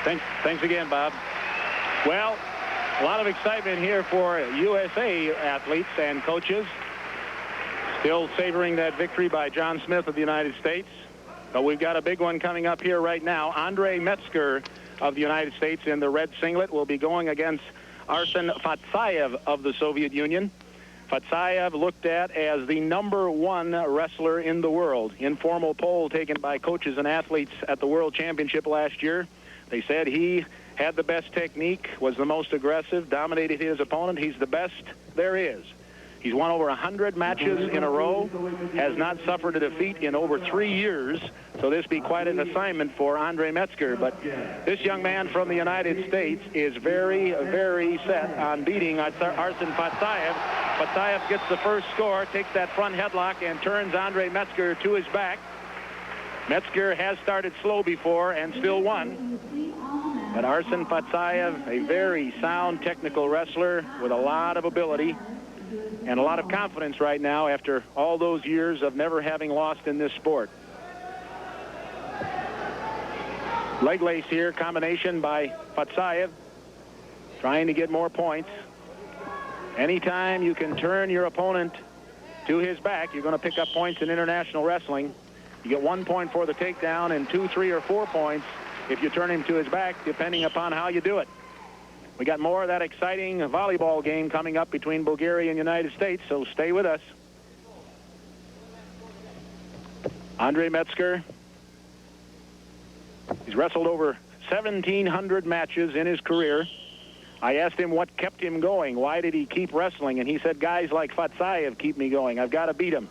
Thanks again, Bob. Well, a lot of excitement here for USA athletes and coaches. Still savoring that victory by John Smith of the United States. But we've got a big one coming up here right now. Andre Metzger of the United States in the red singlet will be going against Arsen Fadzaev of the Soviet Union. Fadzaev looked at as the #1 wrestler in the world. Informal poll taken by coaches and athletes at the World Championship last year. They said he had the best technique, was the most aggressive, dominated his opponent. He's the best there is. He's won over 100 matches in a row, has not suffered a defeat in over 3 years, so this be quite an assignment for Andre Metzger. But this young man from the United States is very, very set on beating Arsen Fadzaev. Fadzaev gets the first score, takes that front headlock, and turns Andre Metzger to his back. Metzger has started slow before and still won. But Arsen Fadzaev, a very sound technical wrestler with a lot of ability and a lot of confidence right now after all those years of never having lost in this sport. Leg lace here, combination by Fadzaev, trying to get more points. Anytime you can turn your opponent to his back, you're going to pick up points in international wrestling. You get 1 point for the takedown and 2, 3, or 4 points if you turn him to his back, depending upon how you do it. We got more of that exciting volleyball game coming up between Bulgaria and United States, so stay with us. Andre Metzger, he's wrestled over 1,700 matches in his career. I asked him what kept him going. Why did he keep wrestling? And he said, guys like Fadzaev keep me going. I've got to beat him.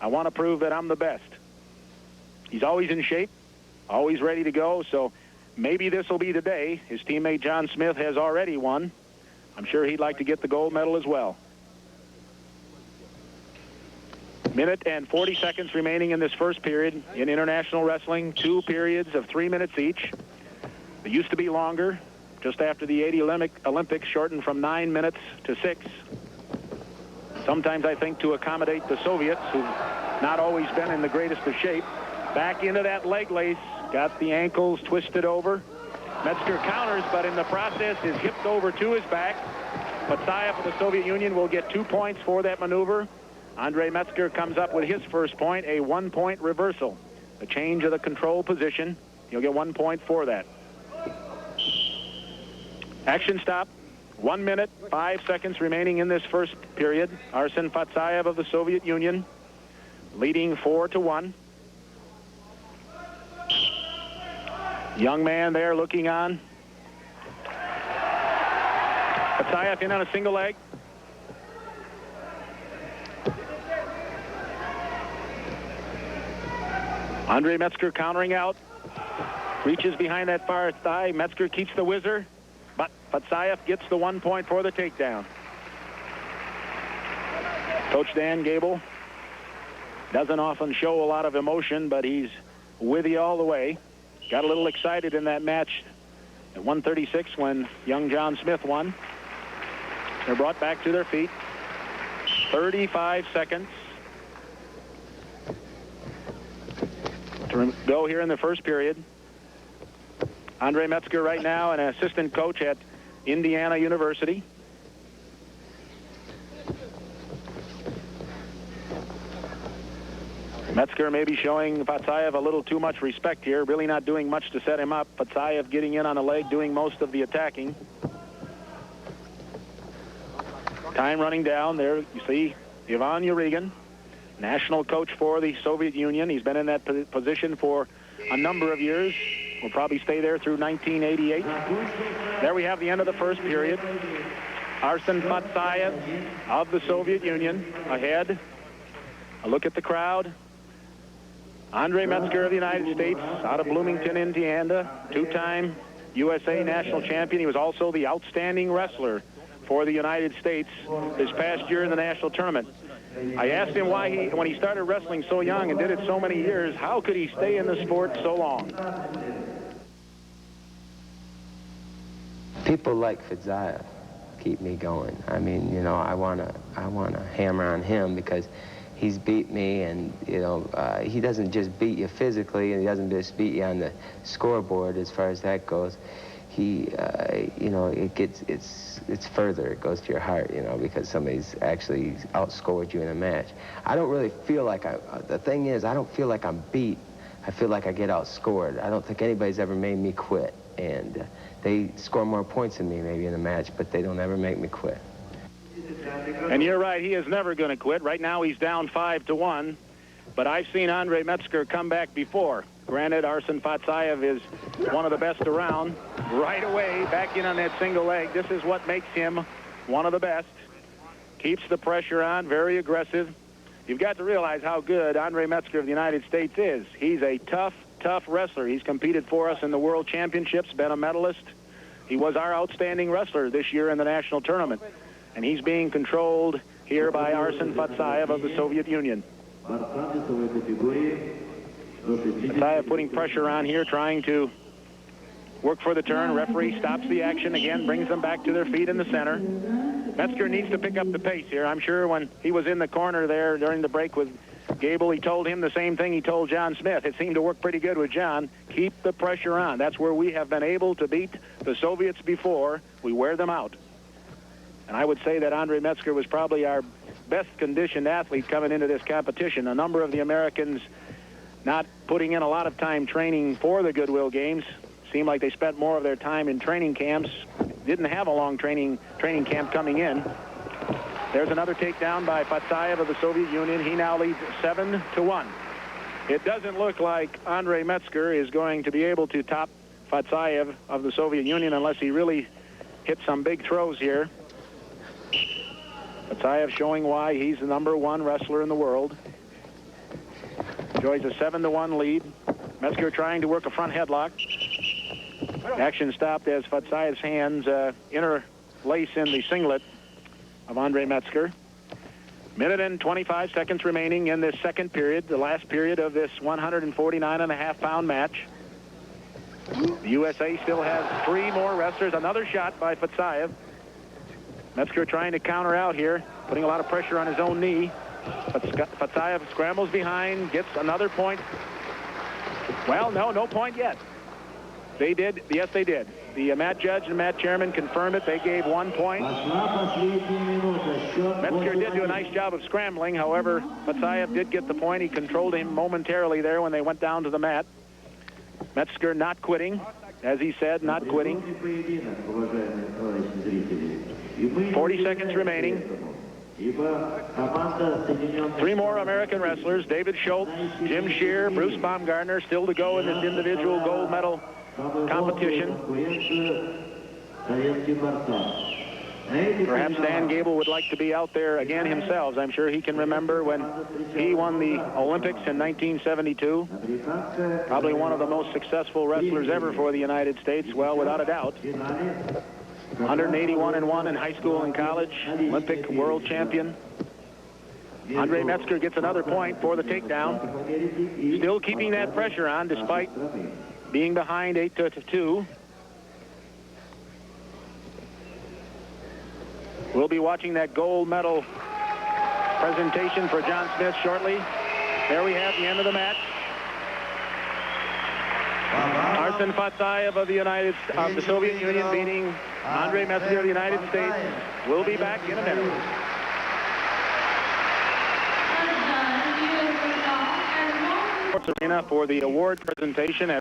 I want to prove that I'm the best. He's always in shape, always ready to go, so maybe this will be the day. His teammate John Smith has already won. I'm sure he'd like to get the gold medal as well. Minute and 40 seconds remaining in this first period in international wrestling. 2 periods of 3 minutes each. They used to be longer, just after the 80 Olympics, shortened from 9 minutes to 6. Sometimes I think to accommodate the Soviets, who've not always been in the greatest of shape. Back into that leg lace. Got the ankles twisted over. Metzger counters, but in the process is hipped over to his back. Fadzaev of the Soviet Union will get 2 points for that maneuver. Andre Metzger comes up with his first point, a 1-point reversal. A change of the control position. You'll get 1 point for that. Action stop. 1 minute, 5 seconds remaining in this first period. Arsen Fadzaev of the Soviet Union leading 4-1. Young man there looking on. Fadzaev in on a single leg. Andre Metzger countering out. Reaches behind that far thigh. Metzger keeps the whizzer, but Fadzaev gets the 1 point for the takedown. Coach Dan Gable doesn't often show a lot of emotion, but he's with you all the way. Got a little excited in that match at 136 when young John Smith won. They're brought back to their feet. 35 seconds to go here in the first period. Andre Metzger right now an assistant coach at Indiana University. Metzger maybe showing Fadzaev a little too much respect here, really not doing much to set him up. Fadzaev getting in on the leg, doing most of the attacking. Time running down. There you see Ivan Urigan, national coach for the Soviet Union. He's been in that position for a number of years. Will probably stay there through 1988. There we have the end of the first period. Arsen Fadzaev of the Soviet Union ahead. A look at the crowd. Andre Metzger of the United States out of Bloomington, Indiana, 2-time USA national champion. He was also the outstanding wrestler for the United States this past year in the national tournament. I asked him why when he started wrestling so young and did it so many years, how could he stay in the sport so long? People like Fadzaev keep me going. I mean, you know, I wanna hammer on him because he's beat me, and you know, he doesn't just beat you physically, and he doesn't just beat you on the scoreboard as far as that goes. he, you know, it's further. It goes to your heart, you know, because somebody's actually outscored you in a match. I don't really feel like the thing is, I don't feel like I'm beat. I feel like I get outscored. I don't think anybody's ever made me quit. And they score more points than me maybe in a match, but they don't ever make me quit. And you're right, he is never going to quit. Right now he's down 5-1, but I've seen Andre Metzger come back before. Granted, Arsen Fadzaev is one of the best around. Right away, back in on that single leg. This is what makes him one of the best. Keeps the pressure on, very aggressive. You've got to realize how good Andre Metzger of the United States is. He's a tough wrestler. He's competed for us in the World Championships, been a medalist. He was our outstanding wrestler this year in the national tournament. And he's being controlled here by Arsen Fadzaev of the Soviet Union. Fadzaev putting pressure on here, trying to work for the turn. Referee stops the action again, brings them back to their feet in the center. Metzger needs to pick up the pace here. I'm sure when he was in the corner there during the break with Gable, he told him the same thing he told John Smith. It seemed to work pretty good with John. Keep the pressure on. That's where we have been able to beat the Soviets before. We wear them out. And I would say that Andre Metzger was probably our best conditioned athlete coming into this competition. A number of the Americans not putting in a lot of time training for the Goodwill games. Seemed like they spent more of their time in training camps. Didn't have a long training camp coming in. There's another takedown by Fadzaev of the Soviet Union. He now leads 7-1. It doesn't look like Andre Metzger is going to be able to top Fadzaev of the Soviet Union unless he really hits some big throws here. Fadzaev showing why he's the #1 wrestler in the world. Enjoys a 7-1 lead. Metzger trying to work a front headlock. Action stopped as Fadzaev's hands interlace in the singlet of Andre Metzger. Minute and 25 seconds remaining in this second period, the last period of this 149.5-pound match. The USA still has 3 more wrestlers. Another shot by Fadzaev. Metzger trying to counter out here, putting a lot of pressure on his own knee. Fadzaev scrambles behind, gets another point. Well, no point yet. They did. Yes, they did. The mat judge and mat chairman confirmed it. They gave 1 point. Metzger did do a nice job of scrambling. However, Fadzaev did get the point. He controlled him momentarily there when they went down to the mat. Metzger not quitting. As he said, not quitting. 40 seconds remaining. 3 more American wrestlers, David Schultz, Jim Shear, Bruce Baumgartner, still to go in this individual gold medal competition. Perhaps Dan Gable would like to be out there again himself. I'm sure he can remember when he won the Olympics in 1972. Probably one of the most successful wrestlers ever for the United States, well, without a doubt. 181-1 in high school and college, Olympic world champion. Andre Metzger gets another point for the takedown. Still keeping that pressure on despite being behind 8-2. We'll be watching that gold medal presentation for John Smith shortly. There we have the end of the match. Arsen Fadzaev of the Soviet Union beating Andre Metzger of the United States. We'll be back in a minute. Sports Arena for the award presentation.